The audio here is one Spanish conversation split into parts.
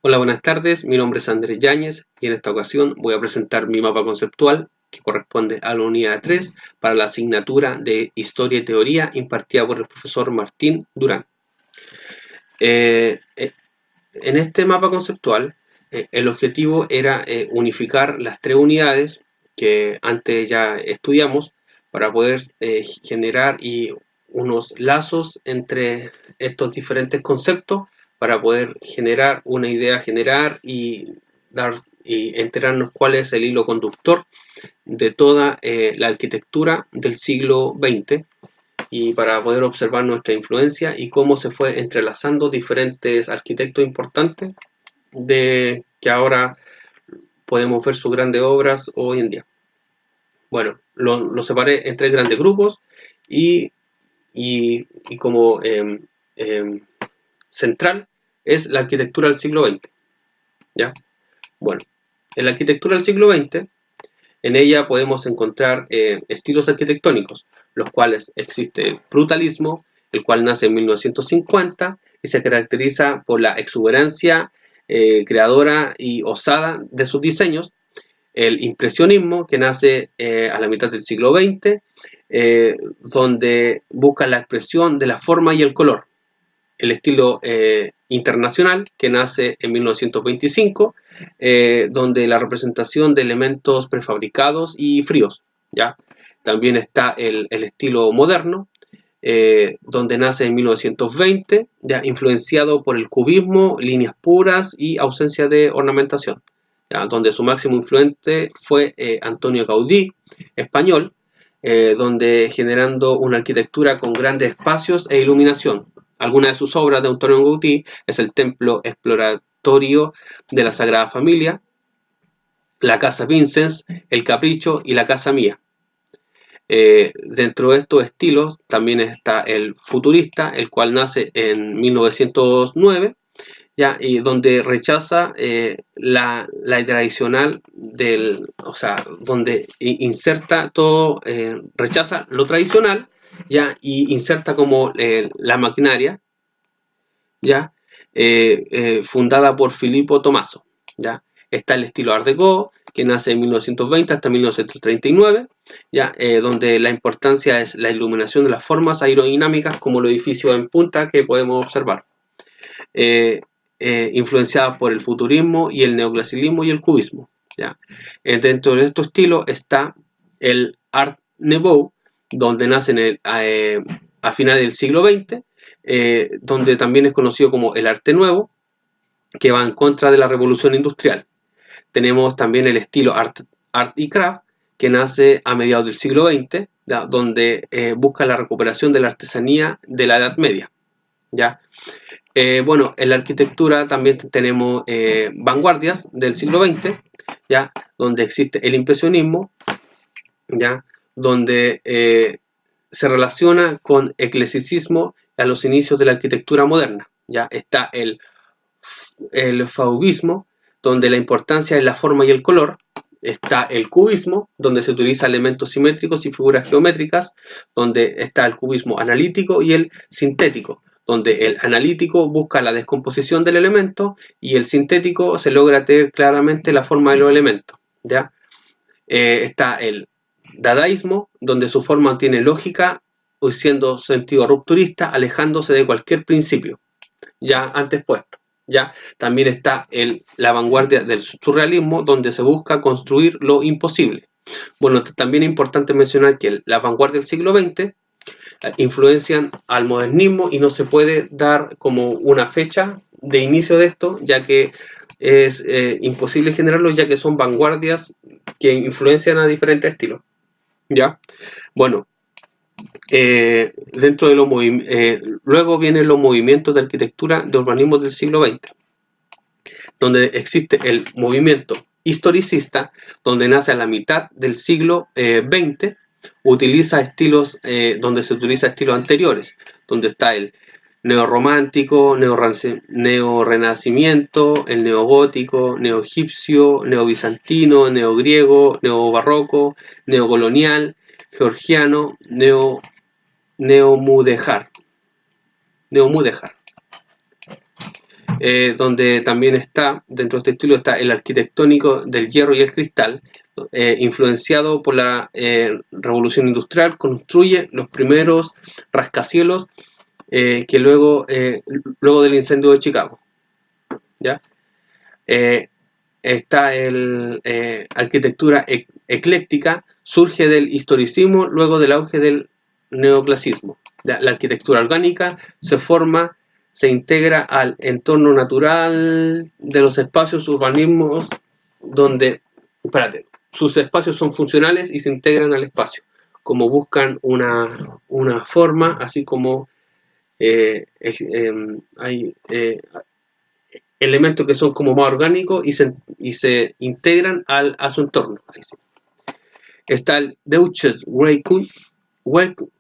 Hola, buenas tardes. Mi nombre es Andrés Yáñez y en esta ocasión voy a presentar mi mapa conceptual que corresponde a la unidad 3 para la asignatura de Historia y Teoría impartida por el profesor Martín Durán. En este mapa conceptual, el objetivo era unificar las tres unidades que antes ya estudiamos para poder generar unos lazos entre estos diferentes conceptos para poder generar una idea general y enterarnos cuál es el hilo conductor de toda la arquitectura del siglo XX y para poder observar nuestra influencia y cómo se fue entrelazando diferentes arquitectos importantes de que ahora podemos ver sus grandes obras hoy en día. Bueno, lo separé en tres grandes grupos y como central es la arquitectura del siglo XX. ¿Ya? Bueno, en la arquitectura del siglo XX, en ella podemos encontrar estilos arquitectónicos, los cuales existe el brutalismo, el cual nace en 1950 y se caracteriza por la exuberancia creadora y osada de sus diseños. El impresionismo, que nace a la mitad del siglo XX, donde busca la expresión de la forma y el color. El estilo internacional, que nace en 1925, donde la representación de elementos prefabricados y fríos. ¿Ya? También está el estilo moderno, donde nace en 1920, ya influenciado por el cubismo, líneas puras y ausencia de ornamentación, ¿ya? Donde su máximo influente fue Antonio Gaudí, español, donde generando una arquitectura con grandes espacios e iluminación. Alguna de sus obras de Antonio Gaudí es el Templo Exploratorio de la Sagrada Familia, la Casa Vincennes, el Capricho y la Casa Mía. Dentro de estos estilos también está el futurista, el cual nace en 1909, ¿ya? Y donde rechaza la tradicional donde inserta todo, rechaza lo tradicional, ¿ya? Y inserta como la maquinaria, ¿ya? Fundada por Filippo Tommaso, ¿ya? Está el estilo Art Deco, que nace en 1920 hasta 1939, ¿ya? Donde la importancia es la iluminación de las formas aerodinámicas como los edificios en punta que podemos observar. Influenciada por el futurismo y el neoclasicismo y el cubismo, ¿ya? Dentro de estos estilos está el Art Nouveau, donde nace a finales del siglo XX, donde también es conocido como el arte nuevo, que va en contra de la revolución industrial. Tenemos también el estilo Art y Craft, que nace a mediados del siglo XX, ¿ya? Donde busca la recuperación de la artesanía de la Edad Media, ¿ya? Bueno, en la arquitectura también tenemos vanguardias del siglo XX, ¿ya? Donde existe el impresionismo, ¿ya? Donde se relaciona con eclecticismo a los inicios de la arquitectura moderna, ¿ya? Está el fauvismo, donde la importancia es la forma y el color. Está el cubismo, donde se utilizan elementos simétricos y figuras geométricas, donde está el cubismo analítico y el sintético, donde el analítico busca la descomposición del elemento y el sintético se logra tener claramente la forma de los elementos, ¿ya? Está el dadaísmo, donde su forma tiene lógica, siendo sentido rupturista, alejándose de cualquier principio ya antes puesto. ¿Ya? También está la vanguardia del surrealismo, donde se busca construir lo imposible. Bueno, también es importante mencionar que la vanguardia del siglo XX influencian al modernismo y no se puede dar como una fecha de inicio de esto, ya que es imposible generarlo, ya que son vanguardias que influencian a diferentes estilos. ¿Ya? Bueno, dentro de los luego vienen los movimientos de arquitectura de urbanismo del siglo XX, donde existe el movimiento historicista, donde nace a la mitad del siglo XX, utiliza estilos, donde se utiliza estilos anteriores, donde está el neorromántico, neorrenacimiento, el neogótico, neoegipcio, neobizantino, neogriego, neobarroco, neocolonial, georgiano, neomudéjar. donde también está, dentro de este estilo está el arquitectónico del hierro y el cristal, influenciado por la revolución industrial, construye los primeros rascacielos que luego del incendio de Chicago, ¿ya? Está el arquitectura ecléctica, surge del historicismo luego del auge del neoclasismo. La arquitectura orgánica se forma, se integra al entorno natural de los espacios urbanismos donde, sus espacios son funcionales y se integran al espacio, como buscan una forma, así como hay elementos que son como más orgánicos y se integran a su entorno. Ahí sí. Está el Deutsches Workbook,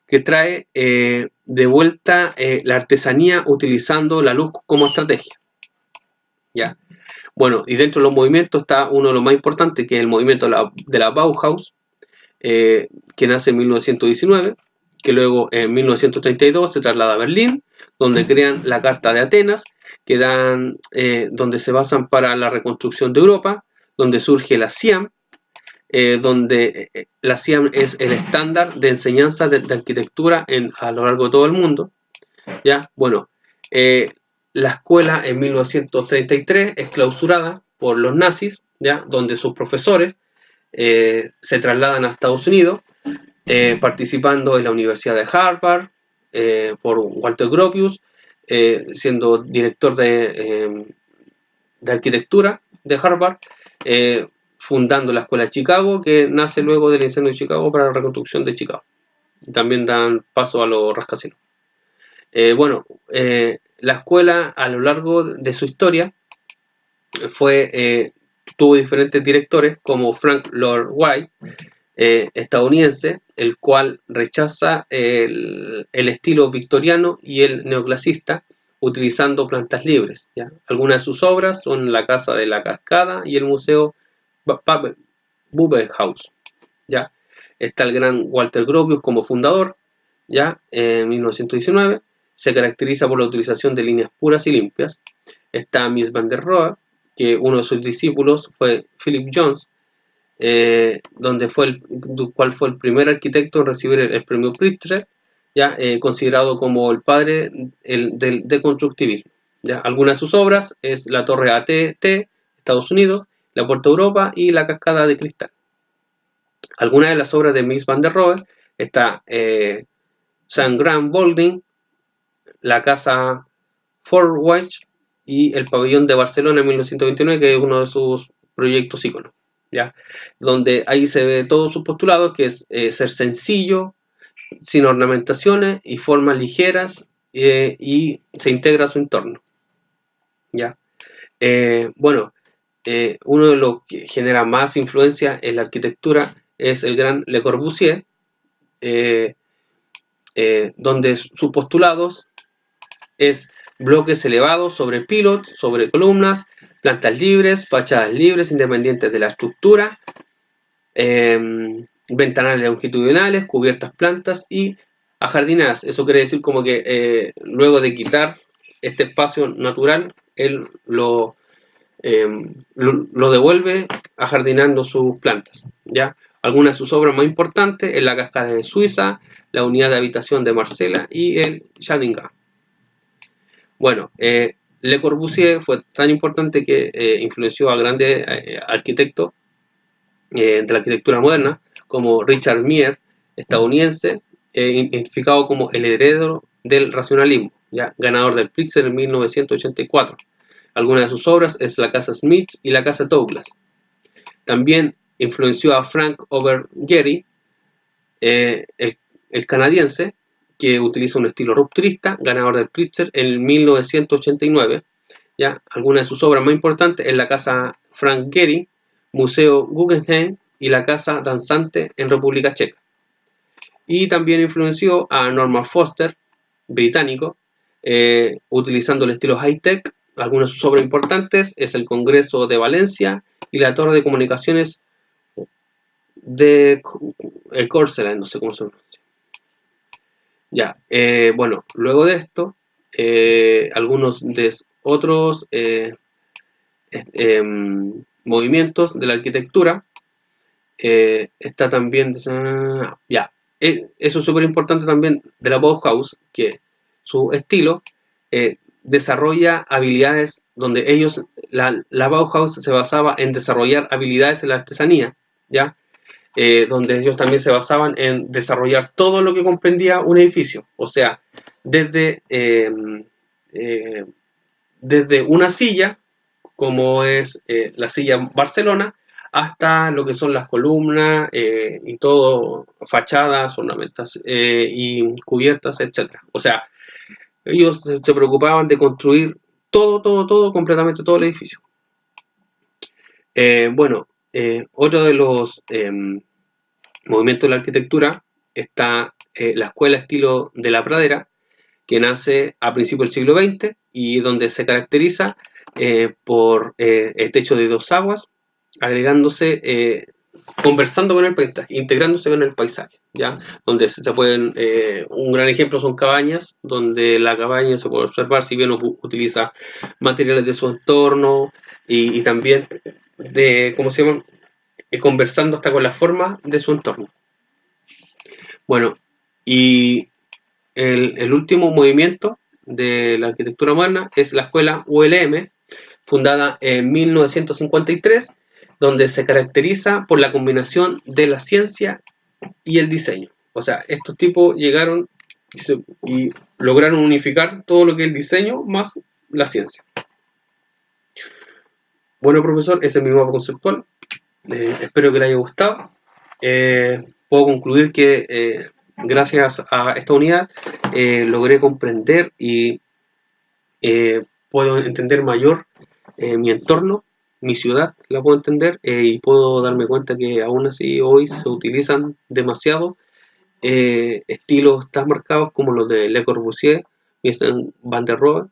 que trae de vuelta la artesanía utilizando la luz como estrategia. ¿Ya? Bueno, y dentro de los movimientos está uno de los más importantes, que es el movimiento de la Bauhaus, que nace en 1919, que luego en 1932 se traslada a Berlín, donde crean la Carta de Atenas, que donde se basan para la reconstrucción de Europa, donde surge la CIAM, donde la CIAM es el estándar de enseñanza de arquitectura a lo largo de todo el mundo. ¿Ya? Bueno, la escuela en 1933 es clausurada por los nazis, ¿ya? Donde sus profesores se trasladan a Estados Unidos, participando en la Universidad de Harvard, por Walter Gropius, siendo director de arquitectura de Harvard, fundando la Escuela de Chicago, que nace luego del incendio de Chicago para la reconstrucción de Chicago. También dan paso a los rascacielos. La escuela a lo largo de su historia tuvo diferentes directores, como Frank Lloyd Wright, estadounidense, el cual rechaza el estilo victoriano y el neoclasista, utilizando plantas libres, ¿ya? Algunas de sus obras son la Casa de la Cascada y el Museo Bubenhaus, ¿ya? Está el gran Walter Gropius como fundador, ¿ya? En 1919 se caracteriza por la utilización de líneas puras y limpias. Está Mies van der Rohe, que uno de sus discípulos fue Philip Jones, cual fue el primer arquitecto en recibir el premio Pritzker, ya considerado como el padre del deconstructivismo. ¿Ya? Algunas de sus obras es la Torre AT&T, Estados Unidos, la Puerta Europa y la Cascada de Cristal. Algunas de las obras de Mies van der Rohe está St. Grand Building, la Casa Forwatch y el Pabellón de Barcelona en 1929, que es uno de sus proyectos íconos, ¿ya? Donde ahí se ve todos sus postulados, que es ser sencillo, sin ornamentaciones y formas ligeras, y se integra a su entorno, ¿ya? Uno de los que genera más influencia en la arquitectura es el gran Le Corbusier, donde sus postulados es bloques elevados sobre pilots, sobre columnas, plantas libres, fachadas libres independientes de la estructura, ventanales longitudinales, cubiertas plantas y ajardinadas. Eso quiere decir como que luego de quitar este espacio natural, él lo devuelve ajardinando sus plantas, ¿ya? Algunas de sus obras más importantes es la Cascada de Suiza, la Unidad de Habitación de Marsella y el Schadinga. Bueno, Le Corbusier fue tan importante que influenció a grandes arquitectos de la arquitectura moderna, como Richard Meier, estadounidense, identificado como el heredero del racionalismo, ¿ya? Ganador del Pritzker en 1984. Algunas de sus obras es la Casa Smith y la Casa Douglas. También influenció a Frank Over Gehry, el canadiense, que utiliza un estilo rupturista, ganador del Pritzker en 1989. ¿Ya? Algunas de sus obras más importantes es la Casa Frank Gehry, Museo Guggenheim y la Casa Danzante en República Checa. Y también influenció a Norman Foster, británico, utilizando el estilo high-tech. Algunas de sus obras importantes es el Congreso de Valencia y la Torre de Comunicaciones de Courcelles, no sé cómo se pronuncia. Ya, luego de esto, algunos de otros movimientos de la arquitectura. Está también, ya, eso es súper importante también de la Bauhaus, que su estilo desarrolla habilidades donde ellos, la Bauhaus se basaba en desarrollar habilidades en la artesanía, ¿ya? Donde ellos también se basaban en desarrollar todo lo que comprendía un edificio, o sea, desde una silla, como es la silla Barcelona, hasta lo que son las columnas y todo, fachadas, ornamentas y cubiertas, etc. O sea, ellos se preocupaban de construir todo, completamente todo el edificio. Otro de los movimientos de la arquitectura está la escuela estilo de la Pradera, que nace a principios del siglo XX y donde se caracteriza por el techo de dos aguas, agregándose, conversando con el paisaje, integrándose con el paisaje, ¿ya? Donde se pueden, un gran ejemplo son cabañas, donde la cabaña se puede observar, si bien utiliza materiales de su entorno y también de, ¿cómo se llama? Conversando hasta con la forma de su entorno. Bueno, y el último movimiento de la arquitectura moderna es la escuela ULM, fundada en 1953, donde se caracteriza por la combinación de la ciencia y el diseño. O sea, estos tipos llegaron y lograron unificar todo lo que es el diseño más la ciencia. Bueno, profesor, ese es mi mapa conceptual. Espero que le haya gustado. Puedo concluir que gracias a esta unidad logré comprender y puedo entender mayor mi entorno, mi ciudad, la puedo entender y puedo darme cuenta que aún así hoy se utilizan demasiado estilos tan marcados como los de Le Corbusier, Vincent van der Rohe,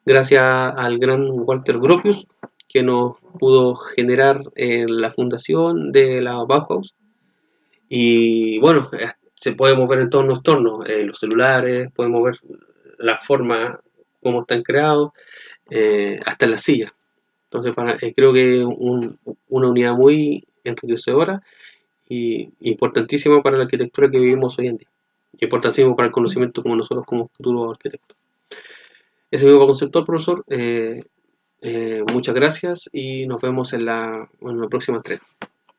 gracias al gran Walter Gropius, que nos pudo generar la fundación de la Bauhaus. Y bueno, se puede mover en todos los entornos, los celulares, podemos ver la forma, cómo están creados, hasta en la silla. Entonces creo que es una unidad muy enriquecedora y importantísima para la arquitectura que vivimos hoy en día. Importantísimo para el conocimiento como nosotros como futuros arquitectos. Ese mismo concepto, profesor. Muchas gracias y nos vemos en la próxima entrega.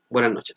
Buenas noches.